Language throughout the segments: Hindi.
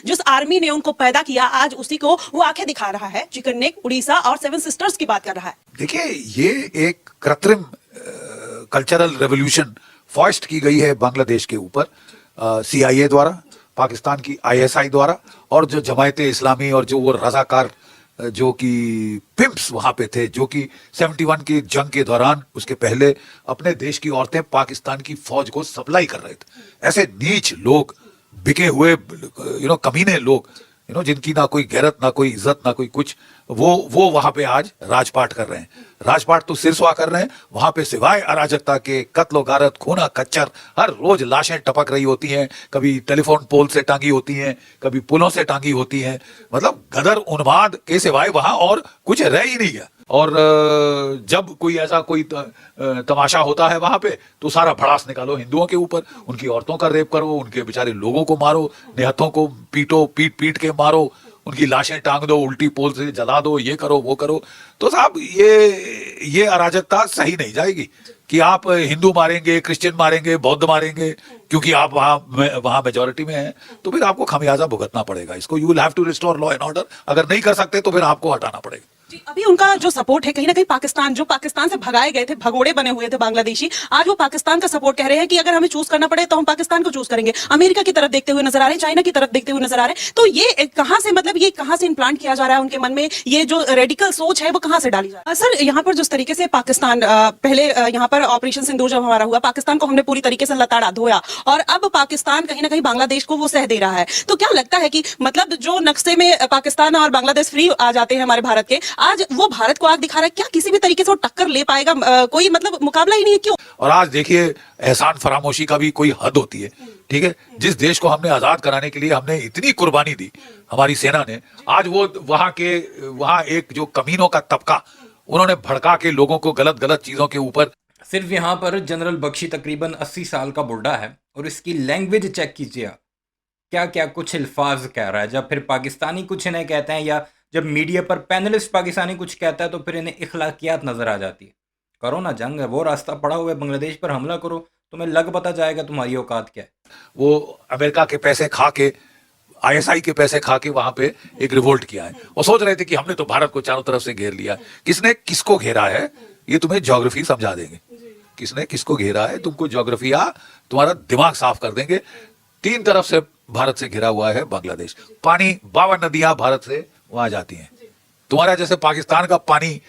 जिस आर्मी ने उनको पैदा किया, आज उसी को वो आंखें दिखा रहा है। चिकन नेक, उड़ीसा और सेवन सिस्टर्स की बात कर रहा है। देखिए, ये एक कृत्रिम कल्चरल रेवोल्यूशन फॉइस्ट की गई है बांग्लादेश के ऊपर CIA द्वारा, पाकिस्तान की ISI द्वारा, और जो जमायते इस्लामी और जो वो रजाकार जो कि पिम्प्स वहां पे थे, जो कि 71 की जंग के दौरान उसके पहले अपने देश की औरतें पाकिस्तान की फौज को सप्लाई कर रहे थे। ऐसे नीच लोग, बिके हुए कमीने लोग, जिनकी ना कोई गैरत, ना कोई इज्जत, ना कोई कुछ, वो वहां पे आज राजपाट कर रहे हैं। राजपाट तो सिरसवा कर रहे हैं, वहां पे सिवाय अराजकता के कत्लो गारत, खूना खच्चर, हर रोज लाशें टपक रही होती हैं, कभी टेलीफोन पोल से टांगी होती हैं, कभी पुलों से टांगी होती हैं। मतलब गदर उन्माद के सिवाय वहां और कुछ रह ही नहीं गया। और जब कोई ऐसा कोई तमाशा होता है वहां पे, तो सारा भड़ास निकालो हिंदुओं के ऊपर, उनकी औरतों का रेप करो, उनके बेचारे लोगों को मारो, निहत्थों को पीटो, पीट पीट के मारो, उनकी लाशें टांग दो, उल्टी पोल से जला दो, ये करो वो करो। तो साहब ये अराजकता सही नहीं जाएगी कि आप हिंदू मारेंगे, क्रिश्चियन मारेंगे, बौद्ध मारेंगे, क्योंकि आप वहां मेजोरिटी में हैं, तो फिर आपको खमियाजा भुगतना पड़ेगा इसको। You will have to restore law and order. अगर नहीं कर सकते तो फिर आपको हटाना पड़ेगा। जी, अभी उनका जो सपोर्ट है, कहीं ना कहीं पाकिस्तान, जो पाकिस्तान से भगाए गए थे, भगोड़े बने हुए थे बांग्लादेशी, आज वो पाकिस्तान का सपोर्ट कह रहे हैं कि अगर हमें चूज करना पड़े तो हम पाकिस्तान को चूज करेंगे। अमेरिका की तरफ देखते हुए नजर आ रहे हैं, चाइना की तरफ देखते हुए नजर आ रहे हैं। तो ये कहां से, मतलब ये कहां से इम्प्लांट किया जा रहा है उनके मन में? ये जो रेडिकल सोच है वो कहां से डाली जा रही है? सर, यहाँ पर जिस तरीके से पाकिस्तान पहले यहाँ पर ऑपरेशन सिंदूर जब हमारा हुआ, पाकिस्तान को हमने पूरी तरीके से लताड़ा धोया, और अब पाकिस्तान कहीं ना कहीं बांग्लादेश को वो सह दे रहा है। तो क्या लगता है कि मतलब जो नक्शे में पाकिस्तान और बांग्लादेश फ्री आ जाते हैं हमारे भारत के, आज वो भारत को आग दिखा रहा है? क्या किसी भी तरीके से वो टक्कर ले पाएगा? कोई मतलब मुकाबला ही नहीं है, क्यों? और आज देखिए, एहसान फरामोशी का भी कोई हद होती है, ठीक है? जिस देश को हमने आजाद कराने के लिए हमने इतनी कुर्बानी दी, हमारी सेना ने, आज वो वहां एक जो कमीनों का तबका, उन्होंने भड़का के लोगों को गलत गलत चीजों के ऊपर। सिर्फ यहाँ पर जनरल बख्शी तकरीबन 80 साल का बुढ़ा है, और इसकी लैंग्वेज चेक कीजिए आप, क्या क्या कुछ अल्फाज कह रहा है। जब फिर पाकिस्तानी कुछ इन्हें कहते हैं, या जब मीडिया पर पैनलिस्ट पाकिस्तानी कुछ कहता है, तो फिर इन्हें इखलाकियात नजर आ जाती है। करो ना जंग, है वो रास्ता पड़ा हुआ है, बांग्लादेश पर हमला करो, तुम्हें लग पता जाएगा तुम्हारी औकात क्या है। वो अमेरिका के पैसे खा के, ISI के पैसे खा के वहां पे एक रिवोल्ट किया है, और सोच रहे थे कि हमने तो भारत को चारों तरफ से घेर लिया। किसने किसको घेरा है ये तुम्हें ज्योग्राफी समझा देंगे। किसने किसको घेरा है तुमको ज्योग्राफिया तुम्हारा दिमाग साफ कर देंगे। 3 तरफ से भारत से घिरा हुआ है बांग्लादेश। पानी, 52 नदियां भारत से वहां जाती हैं। तुम्हारा जैसे पाकिस्तान का पानी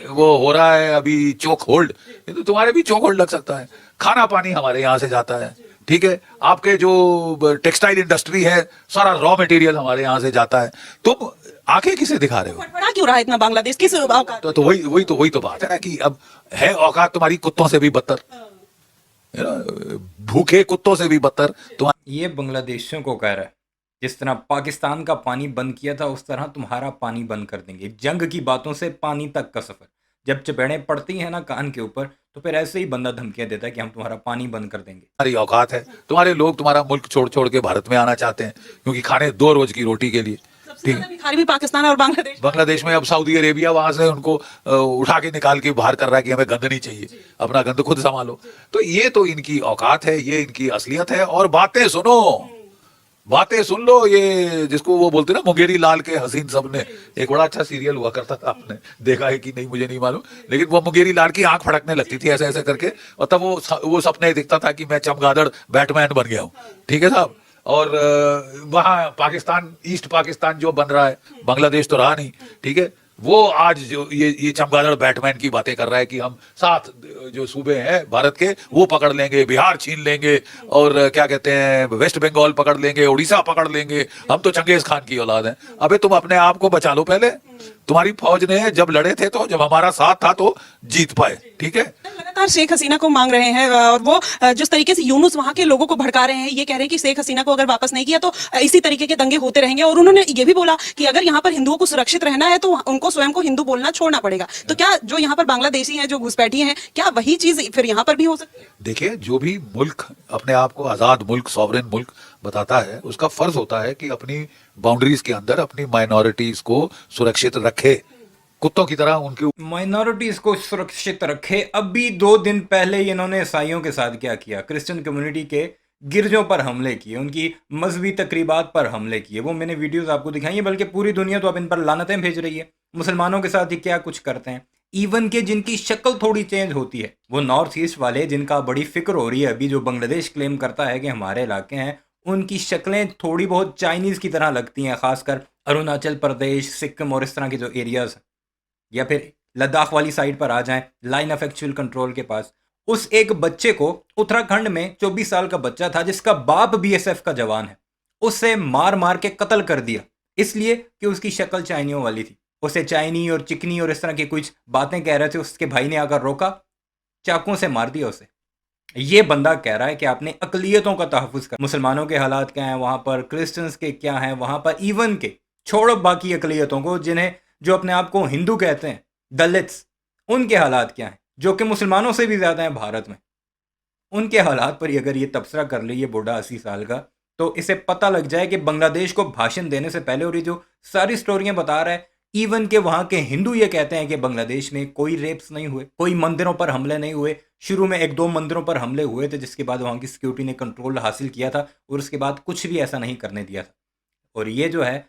वो हो रहा है अभी चोक होल्ड, तो तुम्हारे भी चोक होल्ड लग सकता है। खाना पानी हमारे यहाँ से जाता है, ठीक है? आपके जो टेक्सटाइल इंडस्ट्री है, सारा रॉ मटेरियल हमारे यहाँ से जाता है। तुम आंखें किसे दिखा रहे हो? फड़फड़ा क्यों रहा है इतना बांग्लादेश? किस औकात? तो वही तो बात है ना कि अब है औकात तुम्हारी कुत्तों से भी बदतर, भूखे कुत्तों से भी बदतर तुम्हारी। ये बांग्लादेशियों को कह रहा है, जिस तरह पाकिस्तान का पानी बंद किया था, उस तरह तुम्हारा पानी बंद कर देंगे। जंग की बातों से पानी तक का सफर, जब चपेड़ें पड़ती हैं ना कान के ऊपर, तो फिर ऐसे ही बंदा धमकियां देता है कि हम तुम्हारा पानी बंद कर देंगे। तुम्हारी औकात है? तुम्हारे लोग तुम्हारा मुल्क छोड़ छोड़ के भारत में आना चाहते हैं, क्योंकि खाने 2 रोज की रोटी के लिए, ठीक है? भिखारी भी पाकिस्तान और बांग्लादेश में अब सऊदी अरेबिया वहां से उनको उठा के निकाल के बाहर कर रहा है कि हमें गंद नहीं चाहिए, अपना गंद खुद संभालो। तो ये तो इनकी औकात है, ये इनकी असलियत है। और बातें सुनो, बातें सुन लो। ये जिसको वो बोलते ना, मुंगेरी लाल के हसीन सपने, एक बड़ा अच्छा सीरियल हुआ करता था, आपने देखा है कि नहीं मुझे नहीं मालूम, लेकिन वो मुंगेरी लाल की आंख फड़कने लगती थी ऐसे ऐसे करके, और तब वो सपने दिखता था कि मैं चमगादड़ बैटमैन बन गया हूँ, ठीक है साहब? और वहां पाकिस्तान, ईस्ट पाकिस्तान जो बन रहा है, बांग्लादेश तो रहा नहीं, ठीक है? वो आज जो ये चमगादड़ बैटमैन की बातें कर रहा है कि हम 7 जो सूबे हैं भारत के वो पकड़ लेंगे, बिहार छीन लेंगे, और क्या कहते हैं वेस्ट बंगाल पकड़ लेंगे, उड़ीसा पकड़ लेंगे, हम तो चंगेज खान की औलाद हैं। अबे तुम अपने आप को बचा लो पहले। तुम्हारी फौज ने जब लड़े थे, तो जब हमारा साथ था तो जीत पाए, ठीक है? लगातार शेख हसीना को मांग रहे हैं, और वो जिस तरीके से यूनुस वहां के लोगों को भड़का रहे हैं, ये कह रहे हैं कि शेख हसीना को अगर वापस नहीं किया तो इसी तरीके के दंगे होते रहेंगे। और उन्होंने ये भी बोला कि अगर यहाँ पर हिंदुओं को सुरक्षित रहना है तो उनको स्वयं को हिंदू बोलना छोड़ना पड़ेगा। तो क्या जो यहाँ पर बांग्लादेशी हैं, जो घुसपैठी हैं, क्या वही चीज फिर यहाँ पर भी हो सकती है? देखिए, जो भी मुल्क अपने आप को आजाद मुल्क, सॉवरेन मुल्क बताता है, उसका फर्ज होता है कि अपनी बाउंड्रीज के अंदर अपनी माइनॉरिटीज को सुरक्षित रखे, कुत्तों की तरह उनके माइनॉरिटीज को सुरक्षित रखे। अभी 2 दिन पहले इन्होंने ईसाइयों के साथ क्या किया, क्रिश्चियन कम्युनिटी के गिरजों पर हमले किए, उनकी मजहबी तकरीबात पर हमले किए। वो मैंने वीडियोस आपको दिखाई है, बल्कि पूरी दुनिया तो अब इन पर लानतें भेज रही है। मुसलमानों के साथ ये क्या कुछ करते हैं। इवन के जिनकी शक्ल थोड़ी चेंज होती है, वो नॉर्थ ईस्ट वाले जिनका बड़ी फिक्र हो रही है अभी, जो बांग्लादेश क्लेम करता है कि हमारे इलाके हैं, उनकी शक्लें थोड़ी बहुत चाइनीज़ की तरह लगती हैं, खासकर अरुणाचल प्रदेश, सिक्किम और इस तरह के जो एरियाज हैं, या फिर लद्दाख वाली साइड पर आ जाएं, लाइन ऑफ एक्चुअल कंट्रोल के पास। उस एक बच्चे को उत्तराखंड में 24 साल का बच्चा था जिसका बाप बीएसएफ का जवान है, उसे मार मार के कत्ल कर दिया, इसलिए कि उसकी शक्ल चाइनियों वाली थी। उसे चाइनी और चिकनी और इस तरह की कुछ बातें कह रहे थे, उसके भाई ने आकर रोका, चाकुओं से मार दिया उसे। ये बंदा कह रहा है कि आपने अकलियतों का तहफ़्फ़ुज़ कर। मुसलमानों के हालात क्या हैं वहाँ पर, क्रिश्चियंस के क्या हैं वहाँ पर, इवन के छोड़ो बाकी अकलियतों को, जिन्हें जो अपने आप को हिंदू कहते हैं, दलित्स, उनके हालात क्या हैं, जो कि मुसलमानों से भी ज़्यादा हैं भारत में। उनके हालात पर ही अगर ये तबसरा कर ले ये बूढ़ा 80 साल का, तो इसे पता लग जाए कि बांग्लादेश को भाषण देने से पहले, और ये जो सारी स्टोरियां बता रहा है, इवन के वहाँ के हिंदू ये कहते हैं कि बांग्लादेश में कोई रेप्स नहीं हुए, कोई मंदिरों पर हमले नहीं हुए। शुरू में 1-2 मंदिरों पर हमले हुए थे, जिसके बाद वहाँ की सिक्योरिटी ने कंट्रोल हासिल किया था, और उसके बाद कुछ भी ऐसा नहीं करने दिया था। और ये जो है,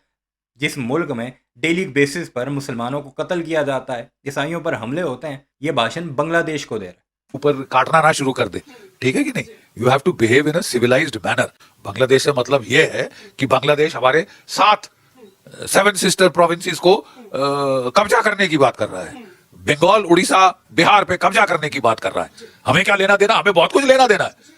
जिस मुल्क में डेली बेसिस पर मुसलमानों को कत्ल किया जाता है, ईसाइयों पर हमले होते हैं, ये भाषण बांग्लादेश को दे रहा है। ऊपर काटना ना शुरू कर दे, ठीक है कि नहीं। You have to behave in a civilised manner. Bangladesh से मतलब ये है कि बांग्लादेश हमारे 7 सिस्टर प्रोविंसेस को कब्जा करने की बात कर रहा है। बंगाल, उड़ीसा, बिहार पे कब्जा करने की बात कर रहा है। हमें क्या लेना देना? हमें बहुत कुछ लेना देना है,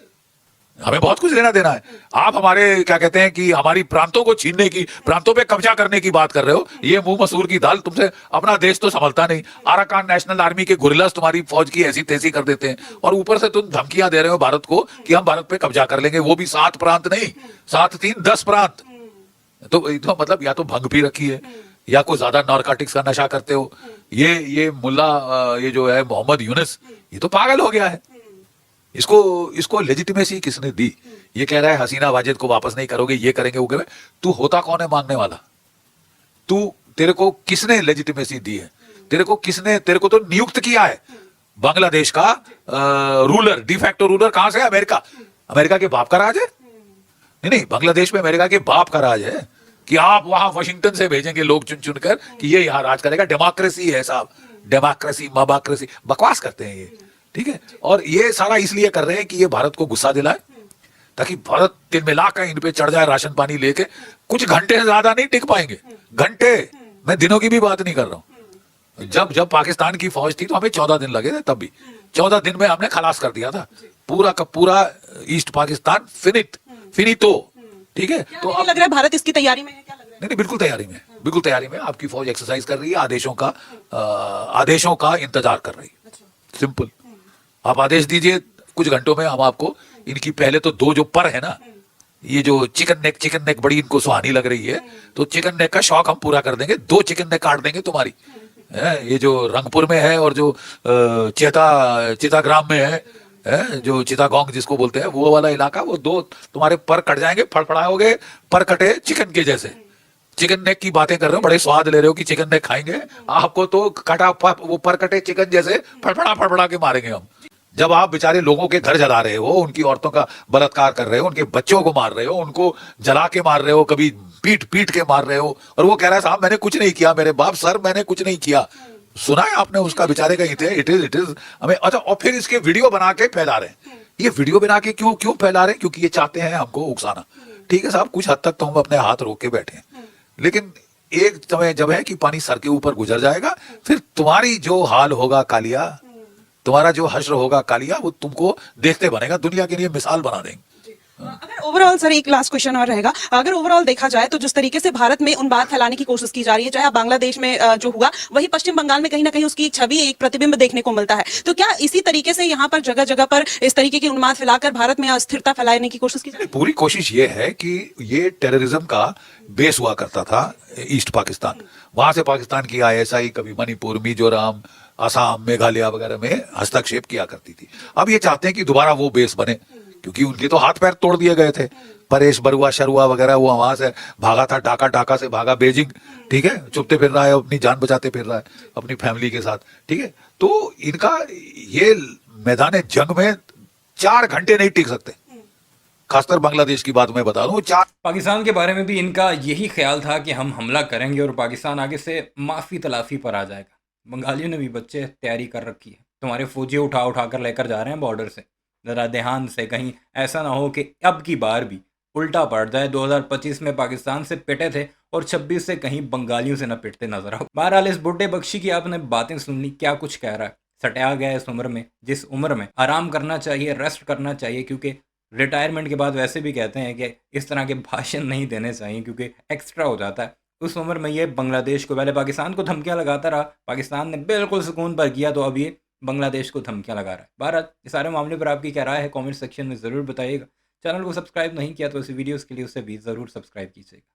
हमें बहुत कुछ लेना देना है। आप हमारे क्या कहते हैं कि हमारी प्रांतों को छीनने की, प्रांतों पे कब्जा करने की बात कर रहे हो। ये मुंह मसूर की दाल, तुमसे अपना देश तो संभलता नहीं। अराकान नेशनल आर्मी के गुरिल्लास तुम्हारी फौज की ऐसी तैसी कर देते हैं, और ऊपर से तुम धमकियां दे रहे हो भारत को कि हम भारत पे कब्जा कर लेंगे, वो भी 7 प्रांत नहीं, 7, 3, 10 प्रांत। तो मतलब या तो भंग पी रखी है, या कोई ज्यादा नारकोटिक्स का नशा करते हो। ये मुल्ला, ये जो है मोहम्मद यूनुस, ये तो पागल हो गया है। इसको लेजिटिमेसी किसने दी? ये कह रहा है हसीना वाजिद को वापस नहीं करोगे, ये करेंगे, वो करेंगे। तू होता कौन है मांगने वाला? तेरे को किसने लेजिटिमेसी दी है? तेरे को तो नियुक्त किया है बांग्लादेश का रूलर, डिफैक्टो रूलर। कहां से? अमेरिका के बाप का राज है। नहीं, बांग्लादेश में अमेरिका के बाप का राज है कि आप वहां वाशिंगटन से भेजेंगे लोग चुन चुन कर कि ये यहाँ राज करेगा। डेमोक्रेसी है साहब, डेमोक्रेसी, मबाक्रेसी, बकवास करते हैं ये, ठीक है। और ये सारा इसलिए कर रहे हैं कि ये भारत को गुस्सा दिलाए, ताकि भारत दिन में लाकर इन पे चढ़ जाए राशन पानी लेके। कुछ घंटे से ज्यादा नहीं टिक पाएंगे, घंटे, मैं दिनों की भी बात नहीं कर रहा हूं। जब पाकिस्तान की फौज थी तो हमें 14 दिन लगे थे, तब भी 14 दिन में हमने खलास कर दिया था पूरा का पूरा ईस्ट पाकिस्तान, फिनितो, ठीक है। तो अब लग रहा है भारत इसकी तैयारी में है, क्या लग रहा है? नहीं, बिल्कुल तैयारी में आपकी फौज एक्सरसाइज कर रही है, आदेशों का इंतजार कर रही है। सिंपल, आप आदेश दीजिए, कुछ घंटों में हम आपको इनकी पहले तो 2 जो पर है ना, ये जो चिकन नेक बड़ी इनको सुहानी लग रही है, तो चिकन नेक का शौक हम पूरा कर देंगे। 2 चिकन नेक काट देंगे तुम्हारी। ये जो रंगपुर में है और जो चिताग्राम में है, जो चितागोंग जिसको बोलते हैं, वो वाला इलाका, वो 2 तुम्हारे पर कट जाएंगे, फड़फड़ाओगे, पर कटे चिकन के जैसे। चिकन नेक की बातें कर रहे हो, बड़े स्वाद ले रहे हो कि चिकन नेक खाएंगे, आपको तो कटा वो पर कटे चिकन जैसे फड़फड़ा के मारेंगे हम। जब आप बेचारे लोगों के घर जला रहे हो, उनकी औरतों का बलात्कार कर रहे हो, उनके बच्चों को मार रहे हो, उनको जला के मार रहे हो, कभी पीट के मार रहे हो, और वो कह रहा है साहब मैंने कुछ नहीं किया, मेरे बाप सर मैंने कुछ नहीं किया। सुना है आपने उसका बेचारे का? इट इज हमें। अच्छा, और फिर इसके वीडियो बना के फैला रहे हैं। ये वीडियो बना के क्यों फैला रहे हैं? क्योंकि ये चाहते हैं हमको उकसाना। ठीक है साहब, कुछ हद तक तो हम अपने हाथ रोक के बैठे हैं, लेकिन एक समय जब है कि पानी सर के ऊपर गुजर जाएगा, फिर तुम्हारी जो हाल होगा कालिया, तुम्हारा जो हश्र होगा कालिया, वो तुमको देखते बनेगा, दुनिया के लिए मिसाल बना देंगे। अगर ओवरऑल सर, एक लास्ट क्वेश्चन और रहेगा, अगर ओवरऑल देखा जाए तो जिस तरीके से भारत में उन बात फैलाने की कोशिश की जा रही है, चाहे बांग्लादेश में जो हुआ, वही पश्चिम बंगाल में कहीं ना कहीं उसकी छवि, एक प्रतिबिंब देखने को मिलता है। तो क्या इसी तरीके से यहाँ पर जगह जगह पर इस तरीके की उन्माद फैलाकर भारत में अस्थिरता फैलाने की कोशिश की जा रही है? पूरी कोशिश ये है कि ये टेररिज्म का बेस हुआ करता था ईस्ट पाकिस्तान। वहां से पाकिस्तान की ISI कभी मणिपुर, मिजोरम, असम, मेघालय वगैरह में हस्तक्षेप किया करती थी। अब ये चाहते हैं कि दोबारा वो बेस बने, क्योंकि उनके तो हाथ पैर तोड़ दिए गए थे। परेश बरुआ शरुआ वगैरह, वो वहां से भागा था, ढाका से भागा बेजिंग, ठीक है, चुपते फिर रहा है, अपनी जान बचाते फिर रहा है अपनी फैमिली के साथ, ठीक है। तो इनका ये मैदान जंग में 4 घंटे नहीं टिक सकते, खासकर बांग्लादेश की बात मैं बता दूं, 4 पाकिस्तान के बारे में भी इनका यही ख्याल था कि हम हमला करेंगे और पाकिस्तान आगे से माफ़ी तलाफ़ी पर आ जाएगा। बंगालियों ने भी बच्चे तैयारी कर रखी है, तुम्हारे फौजी उठा उठा कर लेकर जा रहे हैं बॉर्डर से। ज़रा ध्यान से, कहीं ऐसा ना हो कि अब की बार भी उल्टा पड़ जाए। 2025 में पाकिस्तान से पिटे थे और 26 से कहीं बंगालियों से न पिटते नजर आओ। बहरहाल इस बुड्ढे बख्शी की आपने बातें सुन ली, क्या कुछ कह रहा है। सटाया गया इस उम्र में, जिस उम्र में आराम करना चाहिए, रेस्ट करना चाहिए, क्योंकि रिटायरमेंट के बाद वैसे भी कहते हैं कि इस तरह के भाषण नहीं देने चाहिए क्योंकि एक्स्ट्रा हो जाता है। उस उम्र में ये बांग्लादेश को, पहले पाकिस्तान को धमकियां लगाता रहा, पाकिस्तान ने बिल्कुल सुकून पर किया, तो अब ये बांग्लादेश को धमकियां लगा रहा है। बहरहाल इस सारे मामले पर आपकी क्या राय है, कमेंट सेक्शन में ज़रूर बताइएगा। चैनल को सब्सक्राइब नहीं किया तो इस वीडियोज़ के लिए उसे भी ज़रूर सब्सक्राइब कीजिएगा।